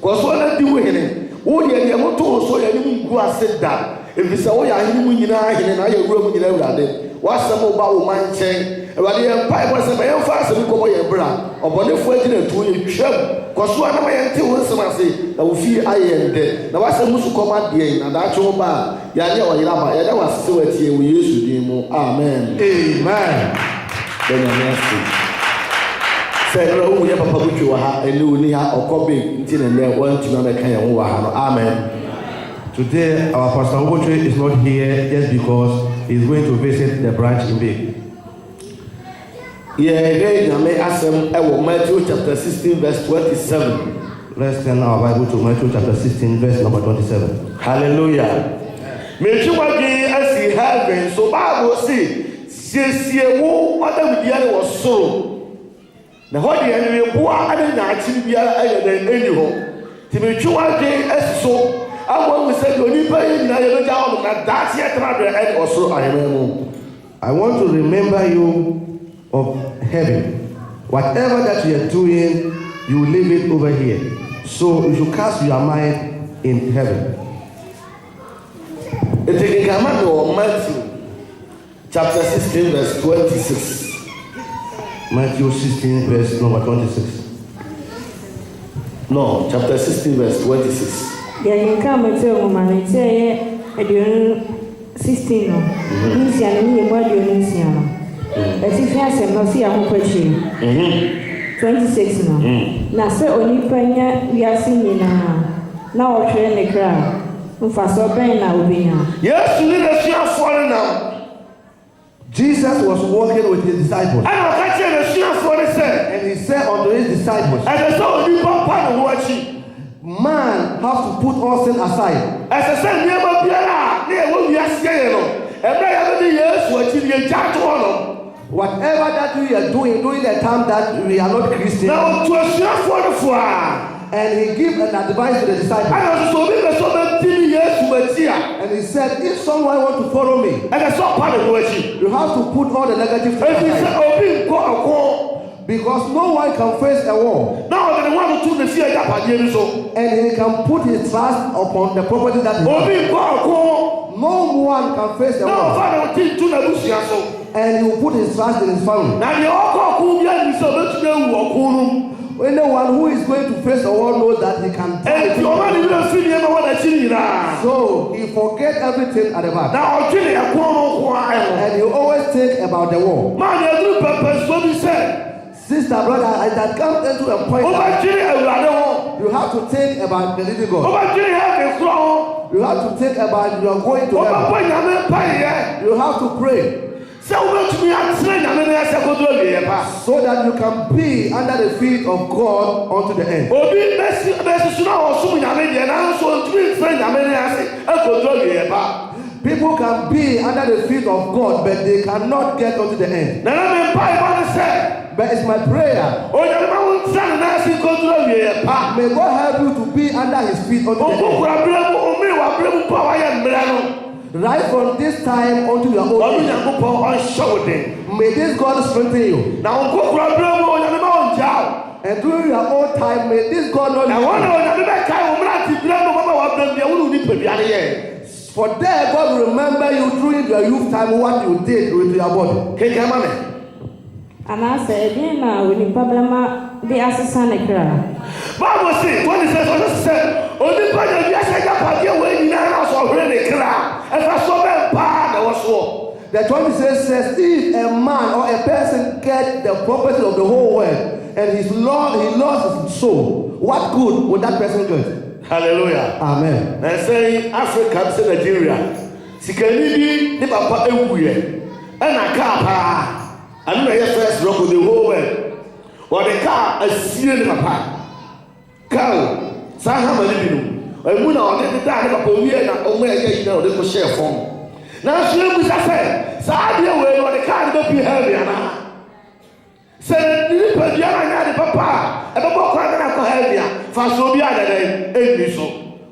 Because one of the women, who you want to so you go and sit down. If it's a way I hear you now, and I hear room in every what's some about my chain? About the empire was a very fast and go away, brother. Or when the 14 trip, because one of my until someone say, I will feel I am dead. Now, what's the most command game and that's your bar? Yaya or Yama, that was still at here. We used to do more. Amen. Amen. Then you're nasty. Say, no, we have a public you have a new near or copy until and then one to make a Amen. Today, our Pastor Obotre is not here just because he's going to visit the branch in Bay. Yeah, I may ask him, Matthew chapter 16, verse 27. Let's turn our Bible to Matthew chapter 16, verse number 27. Hallelujah. May you again as he heaven, so Bible say, see, what the other was so. Now, what the enemy who are adding that to be any home. To make you again as so. I want to say, you pay down that's yet another head or so. I want to remember you of heaven. Whatever that you are doing, you leave it over here. So you should cast your mind in heaven. It's a command of Matthew chapter 16, verse 26. Matthew 16, verse number 26. No, chapter 16, verse 26. Yeah, you come and tell me, say, I do 16. Lucian and me, what do you Luciano? But if you ask him, I'll see a whole question. 26 now. Now, say, only Panya, we are singing now. I'll train the crowd. For so pain now, be now. Yes, you need a share for now. Jesus was walking with his disciples. I will catch a share for the same. And he said unto his disciples, and the soul of Papa watching. Man has to put all sin aside. As I said, never be a near will be a scale. Every years, what you get to whatever that we are doing during the time that we are not Christian. Now, to a share for the foie. And he gave an advice to the disciples. I also made so many years to Messiah. And he said, if someone wants to follow me, and I saw part of the you have to put all the negative things aside. Because no one can face a war. Now they want to the fear that so. And he can put his trust upon the property that he has. No one can face a war. And he will put his trust in his family. Anyone who is going to face a war knows that he can. So he forget everything at the back. And he always think about the war. Sister, brother, I that comes into a point that you have to think about the living God. You have to think about you are going to heaven. You have to pray. So that you can be under the feet of God unto the end. People can be under the feet of God, but they cannot get unto the end. But it's my prayer. May God help you to be under his feet unto the end. Right from this time unto your old age. May this God strengthen you. And during your own time, may this God not for there, God will remember you during your youth time what you did with your body. And I said, when you problem, they ask son a cry. Bible says, when it says, only by the yes, when you are already cry. As I saw that part, was so. The 26 says, if a man or a person get the property of the whole world and he lost his soul, what good would that person get? Hallelujah. Amen. And say Africa, say Nigeria. Sikanibi, the papa everywhere. And a car. And I first rock with the whole world. Or the car, a seared papa. Carl, Sahama Libino. I went on every time of a year and only you know, they could share phone. Now, she was a say, Sadia way or the car will be heavy. Said, you put the other papa, and the book heavier.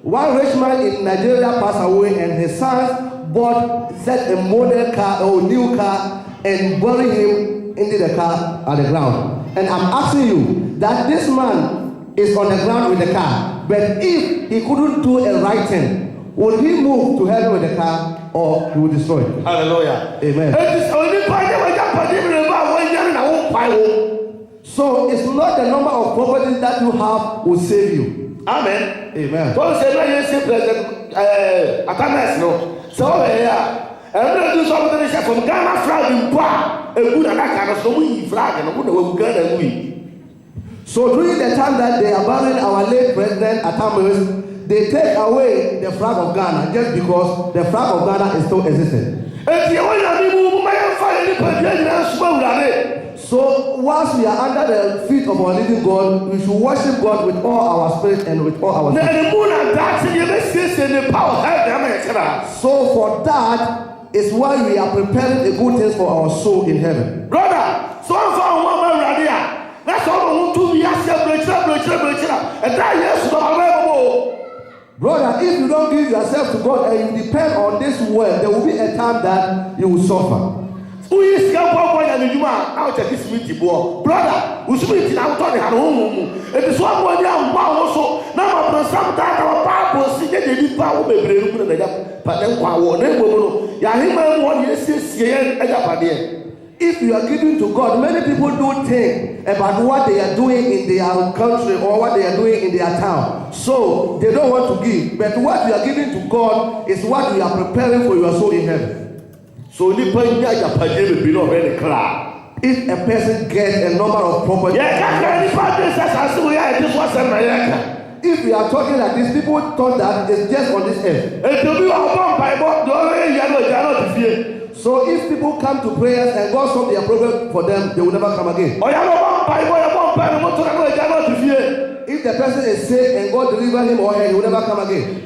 One rich man in Nigeria passed away and his sons bought a model car or new car and buried him into the car at the ground. And I'm asking you that this man is on the ground with the car. But if he couldn't do a right thing, would he move to heaven with the car or he would destroy it? Hallelujah. Amen. So it's not the number of properties that you have will save you. Amen. Amen. So say no you say president Atanas no. So here every do something from Ghana flag in pa e good na ka no we flag no na we Ghana we. So during the time that they abandoned our late president Atamas, they take away the flag of Ghana just because the flag of Ghana is still existing. So whilst we are under the feet of our living God, we should worship God with all our spirit and with all our spirit. So for that is why we are preparing a good things for our soul in heaven. Brother, so that's all to be Brother, if you don't give yourself to God and you depend on this world, there will be a time that you will suffer. Who is now take this meeting, brother? Who's meeting out on the home? It is one way I'm also now. Sometimes our Bible see the power of the but then power, Yahima 1 year 6 years. If you are giving to God, many people do think about what they are doing in their country or what they are doing in their town. So they don't want to give. But what you are giving to God is what you are preparing for your soul in heaven. So if a person gets a number of property, if we are talking like this, people thought that it's just on this earth. So if people come to prayers and God solve their problem for them, they will never come again. If the person is sick and God deliver him or her, he will never come again.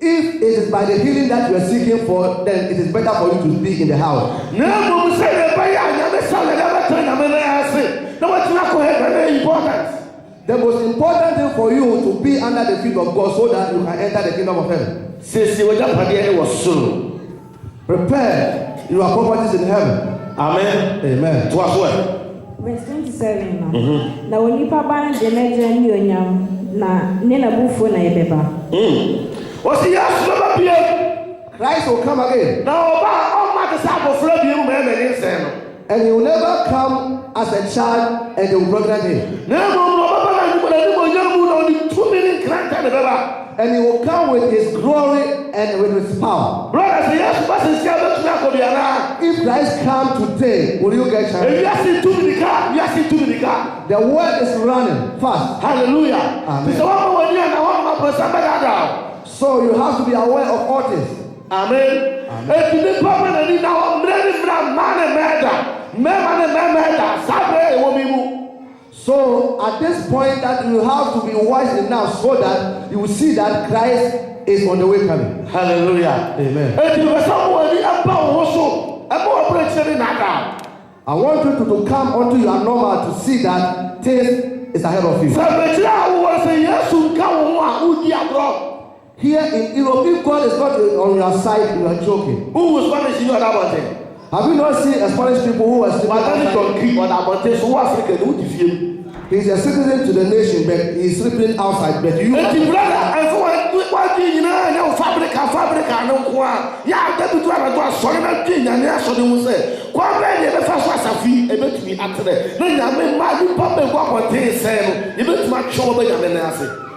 If it is by the healing that you are seeking for, then it is better for you to be in the house. The most important thing for you to be under the feet of God so that you can enter the kingdom of heaven. Prepare your properties in heaven. Amen. Amen. Verse 27. Na onipa ba na de meje ni onyam na ne na bufo na yebeba. Christ will come again. Now, and he will never come as a child and they will pregnant him. And he will come with his glory and with his power. If Christ comes today, will you get chance? The world is running fast. Hallelujah. Amen. So you have to be aware of all things. Amen. So at this point that you have to be wise enough so that you will see that Christ is on the way coming. Hallelujah. Amen. I want you to come onto your normal to see that things is ahead of you. Here in Europe, if God is not on your side, you are joking. Who was punishing you about it? Have you not seen Spanish people who are sleeping? He's a citizen to the nation, but he's sleeping outside. But you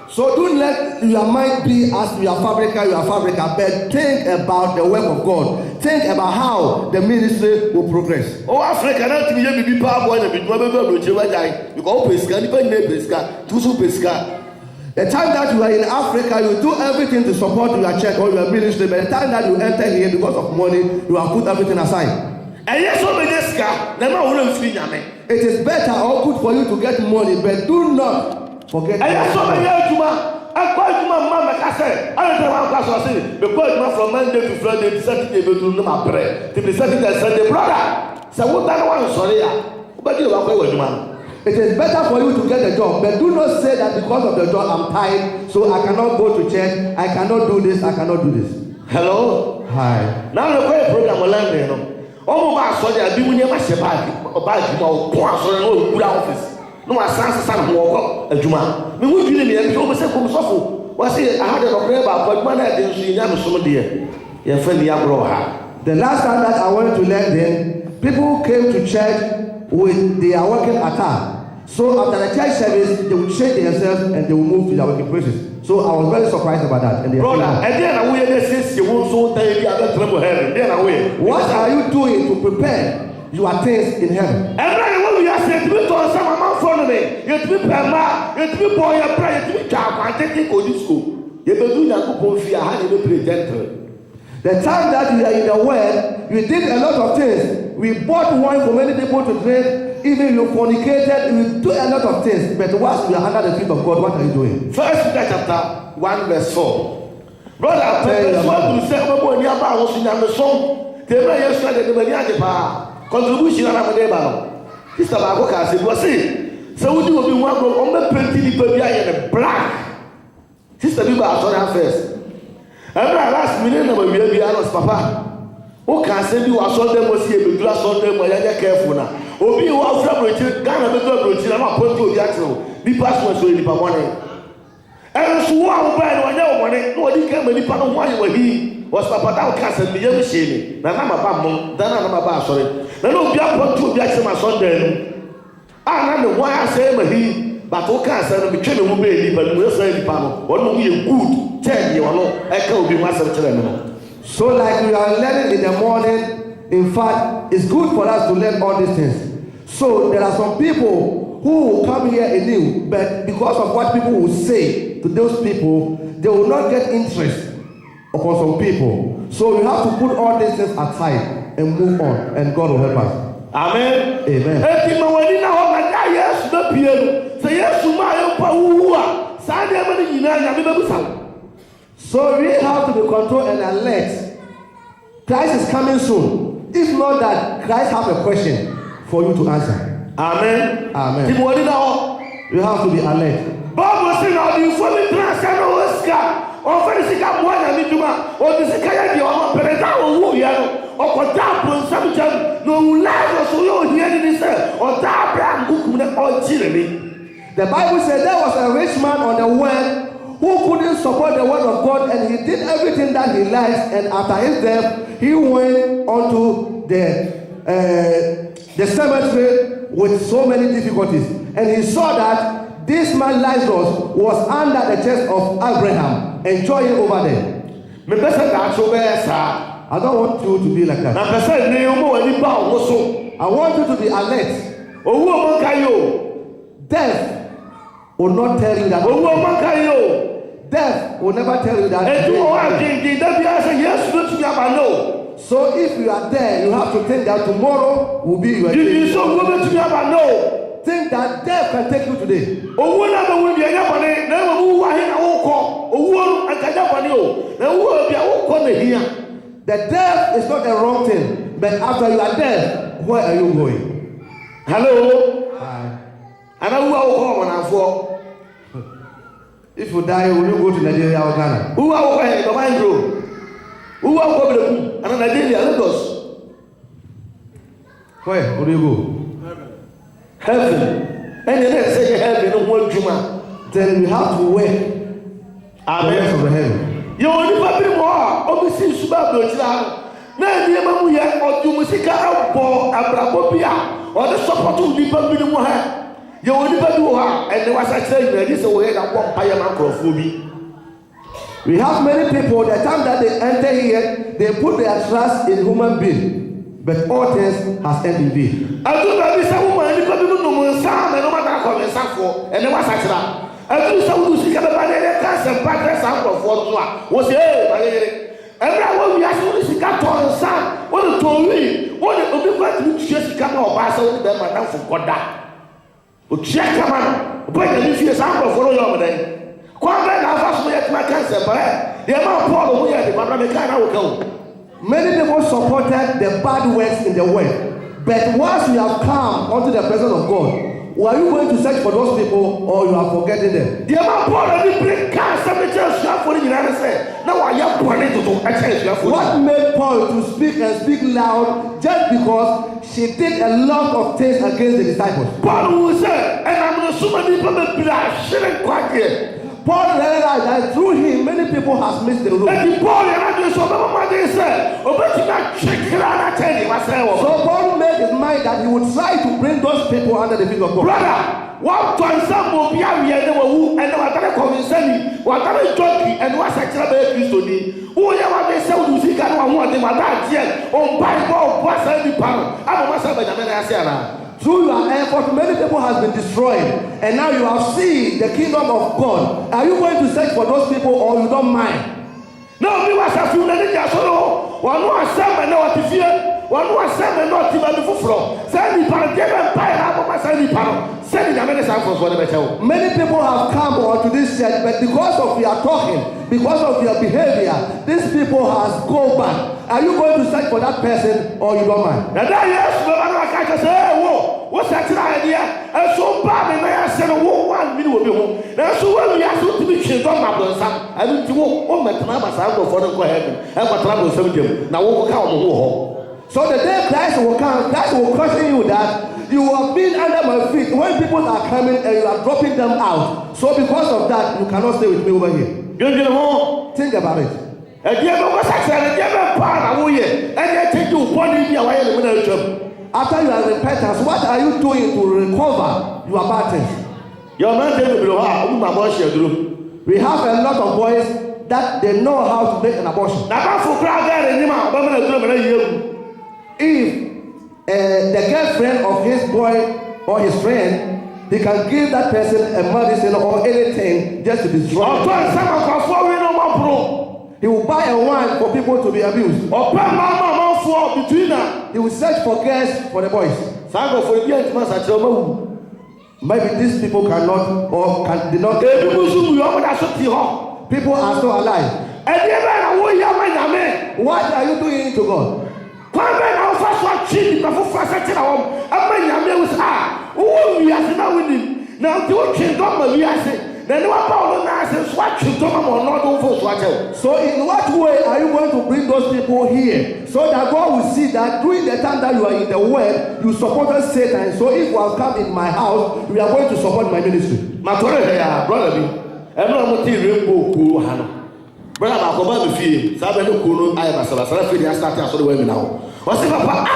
so don't let your mind be as you are fabrica, but think about the work of God. Think about how the ministry will progress. Oh, Africa, not to be able to be power and be the time that you are in Africa, you do everything to support your church or your ministry, but the time that you enter here because of money, you have put everything aside. It is better or good for you to get money, but do not forget. From Monday to Friday to Saturday, to Saturday, Sunday, brother. So what that one sorry, but you are it is better for you to get a job, but do not say that because of the job I'm tired, so I cannot go to church, I cannot do this, I cannot do this. Hello? Hi. Now the prayer program will land there. Omo ba so dia bi mu ne ma hye bag ma o ko aso na o kura office. No ma san ho ko adwuma. Me hu dwine ne ya bi o se ko sofo. Was say I had a problem but man I didn't see nyam so there. Your friend Yabro ha. The last time that I went to learn them, people came to church with their working attire. So after the church service, they would shake themselves and they would move to their working places. So I was very surprised about that. And brother, and then we what are you doing to prepare your things in heaven? And then when we are saying to some amount for me, you to be perma, you to be boy, you pray, you to be child, and take go to school. You be doing a good fear, how you play gentle. The time that you are in the world, you did a lot of things. We bought wine for many people to drink. Even you fornicated, you do a lot of things. But once you are under the feet of God, what are you doing? 1 Peter chapter 1 verse 4. Brother, what you say about the about was in the song. The way you said the Mania contribution on the Bible. Sister Bagoka said, was it? So would you be one on the pretty people in black? Sister Biba saw her first. Every last minute, we will be honest, Papa. Who can send you a Sunday was here with glass on them when you're careful now? Obi wa fabric Ghana be fabric na ma point to actual the passport so nipa money and so wa ba no nya money no di ka nipa no wan wa hi was papa that can send me yam shey ni na ma ba mo dan na ma ba sorry na no obi point to obi actual ma Sunday no na me wan say ma hi but o can send me tweme mu be nipa no say nipa no won no ye good tell you no e ka obi wa say kire me no. So like we are learning in the morning, in fact, it's good for us to learn all these things. So there are some people who will come here anew, but because of what people will say to those people, they will not get interest upon some people. So we have to put all these things aside and move on, and God will help us. Amen. Amen. So we have to be controlled and alert. Christ is coming soon. If not that, Christ has a question for you to answer. Amen. Amen. You have to be alert. Bible says now the family transcend Oscar or Felicita Moana Mituma or the Sikaya or Pereta or Wuya or Kotap Samjam no life or so you hear this or Tabram Gukuna or Chile. The Bible said there was a rich man on the well who couldn't support the word of God, and he did everything that he liked, and after his death he went onto the cemetery with so many difficulties, and he saw that this man Lazarus was under the chest of Abraham, enjoying over there. I don't want you to be like that. I want you to be alert. Death will not tell you that. Death will never tell you that. So if you are there, you have to think that tomorrow will be your day. Think that death can take you today. The death is not a wrong thing, but after you are dead, where are you going? Hello? Hi. And I will come on for. If you die, will you go to Nigeria or Ghana? Who are going to mind grow? Who are going to and Nigeria? Lagos. Where will you go? Heaven. And then say heaven, no Juma. Then we have to wait. Amen. Of the heaven. You only family more. Obviously, Subabu. Na ni ema mu ye odumusika abo abrabobia or the support of the family mu ha. You only do ha and was actually this way that one payment. We have many people, the time that they enter here, they put their trust in human being, but all things has ended in thee. I do that this woman, anybody no more sound and no matter how they sound for, and they was actually. I do some who see a cancer, partners out of what was here. Everyone we ask what is the cat on son, what a told me, what a big just come out, pass over them and now for God. Check come on, but if you sample for your day. Quite now, fast my cancer, but the amount of Paul we had, the kind will go. Many people supported the bad works in the world, but once we have come unto the presence of God, Or are you going to search for those people or you are forgetting them? What made Paul to speak and speak loud just because she did a lot of things against the disciples? Paul realized that through him many people have missed the road. So Paul made his mind that he would try to bring those people under the feet of God. Brother, what time will be a year and what convincing, what jockey and what's actually Christoni? Who ever they say to see God one thing, my dad yet, on Bible, what's any pound? I don't want to through your effort, many people have been destroyed, and now you have seen the kingdom of God. Are you going to search for those people, or you don't mind? No, we was a few minutes. One was seven, no, what is here. One was seven, not even the floor. Send the pound, give them pie, send the pound. Send the many samples for the many people have come onto this church, but because of your talking, because of your behavior, these people has go back. Are you going to search for that person, or you don't mind? Now that yes, no, I can't say, whoa, what's that idea? And so bad, and I said, whoa, 1 minute will be home. Now, so when we ask you to be changed on my brother, I will do all my time as I go for the heaven. And what trouble some of them. Now, we'll come home. So the day Christ will come, Christ will question you that you have been under my feet when people are coming and you are dropping them out. So because of that, you cannot stay with me over here. Think about it. After you are repentance, what are you doing to recover your bad things? We have a lot of boys that they know how to make an abortion. If the girlfriend of his boy or his friend, he can give that person a medicine or anything just to destroy it. He will buy a wine for people to be abused. He will search for girls for the boys. Maybe these people cannot or did not. People are still alive. What are you doing to God? So in what way are you going to bring those people here so that God will see that during the time that you are in the world, you supported Satan. So if you have come in my house, we are going to support my ministry. Brother, I'm going to feel. Sabbath, Kuno, I have a Sarafini. I started to the women now. What's it, Papa?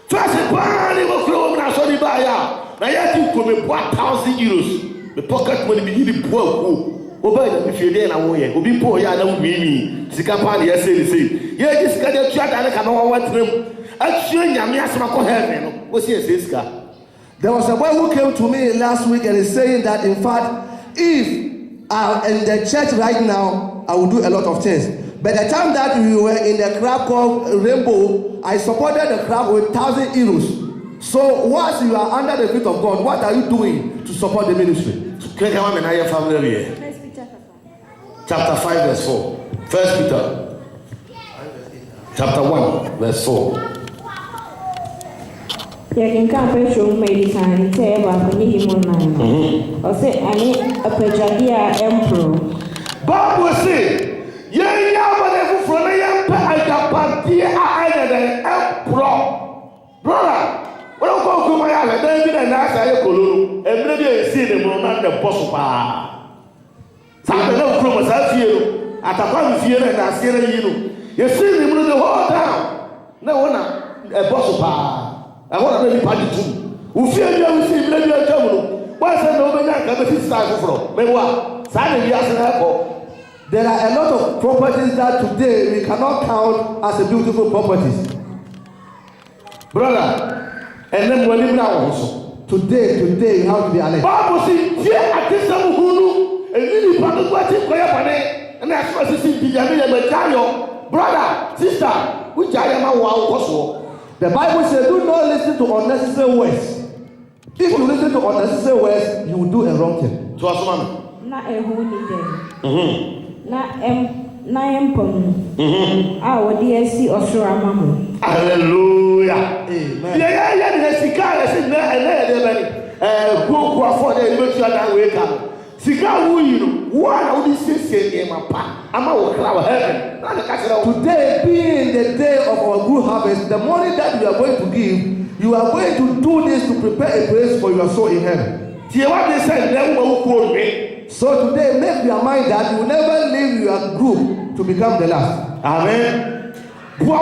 First, a party will grow when I saw the buyer. Now, you could be 1,000 euros. The pocket money be the poor. Obey if you're there now, will be poor. Yeah, don't mean me. Sicapani, I say, yeah, this guy, the chat, I cannot want them. I'm sure Yamiasma heaven. What's here, Siska? There was a boy who came to me last week and is saying that, in fact, if I'm in the church right now, I will do a lot of things. But the time that we were in the club called Rainbow, I supported the club with 1,000 euros. So once you are under the feet of God, what are you doing to support the ministry? First Peter chapter 5 verse 4. First Peter chapter 1 verse 4. You can Petro made time tell about the human or say any a pejadia emperor. Bible say, "Ye yawo from the emperor brother. When I go to my house, then be na say kololo. Emre dey see the mo na the boss pa. Sabe na from sa fie atakwa mi fie na say na yi no. You see the mo the whole town. Na wona e boss pa. I want to be party too. We fear you see maybe a trouble. Why say no be na ka be start from? Me wa. Say we ask na ko. There are a lot of properties that today we cannot count as a beautiful properties. Brother, and then when you now today you have to be alert. Bible says, "Fear at this time who and you need to watch it for your money." And that's what you see. Brother, sister, which I am a wow. The Bible says, "Do not listen to unnecessary words. If you listen to unnecessary words, you will do a wrong thing." To us, man. Not a who need them. na yempom a wodi asi osoro amamu. Hallelujah. Amen. Yeah, the sika is na kuoku afọ na ebetu ada we ka. Sika wu yi no, wo na wo di sese ma pa. Ama wo kra wo heaven. Today being the day of our good harvest, the money that we are going to give, you are going to do this to prepare a place for your soul in heaven. So today, make your mind that you will never leave your group to become the last. Amen. Begin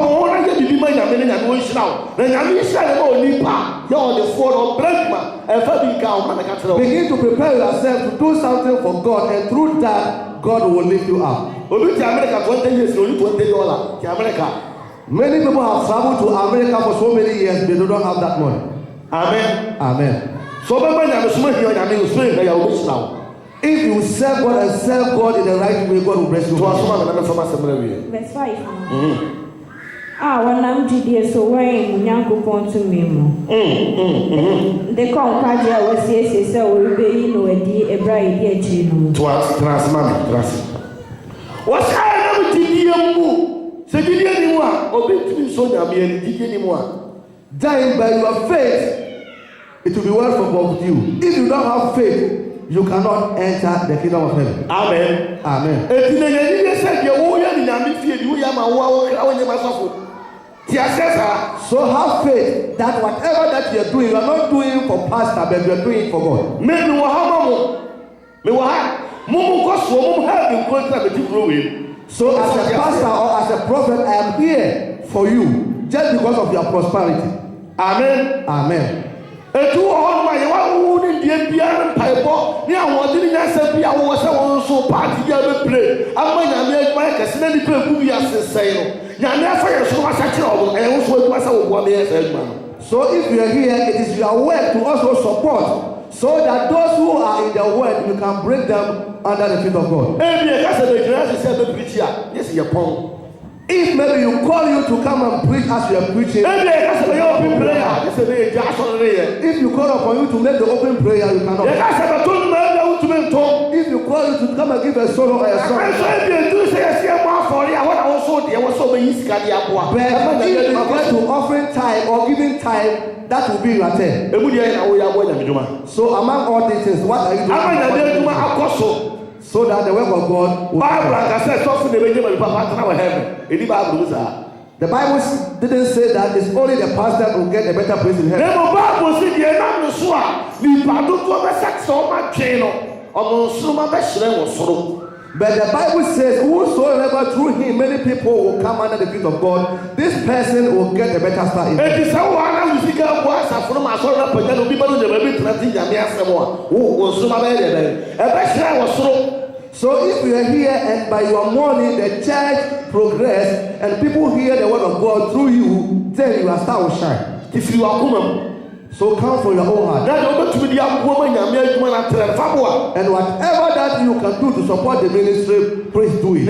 to prepare yourself to do something for God, and through that, God will lift you up. Many people have traveled to America for so many years, they do not have that money. Amen. Amen. So if you serve God and serve God in the right way, God will bless you. Verse 5. When I'm GDS, so wearing Munyakupon to me. The Concadia was yes, so will be no idea a bride yet. What's I never did you? Say, did anyone or between Sonia and did anyone? Dying by your faith, it will be well for both of you. If you don't have faith, you cannot enter the kingdom of heaven. Amen. Amen. So have faith that whatever that you are doing, you are not doing for pastor, but you are doing it for God. So as a pastor or as a prophet, I am here for you just because of your prosperity. Amen. Amen. So if you are here, it is your work to also support, so that those who are in the world, you can bring them under the feet of God. If maybe you call you to come and preach as you are preaching, if you call upon you to make the open prayer, you cannot. If you call you to come and give a solo or a song, but if you get to offering time or giving time, that will be your turn. So among all these things, what are you doing? So that the work of God will The Bible didn't say that it's only the pastor who get a better place in heaven. But the Bible says, whosoever through him many people will come under the feet of God, this person will get a better start in heaven. So if you are here and by your money the church progress and people hear the word of God through you, then your star will shine. If you are woman, so come for your own heart. And whatever that you can do to support the ministry, please do it.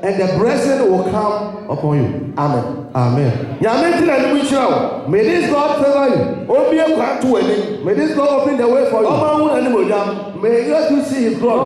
And the blessing will come upon you. Amen. Amen. May this God favor you. May this God open the way for you. May you see his glory.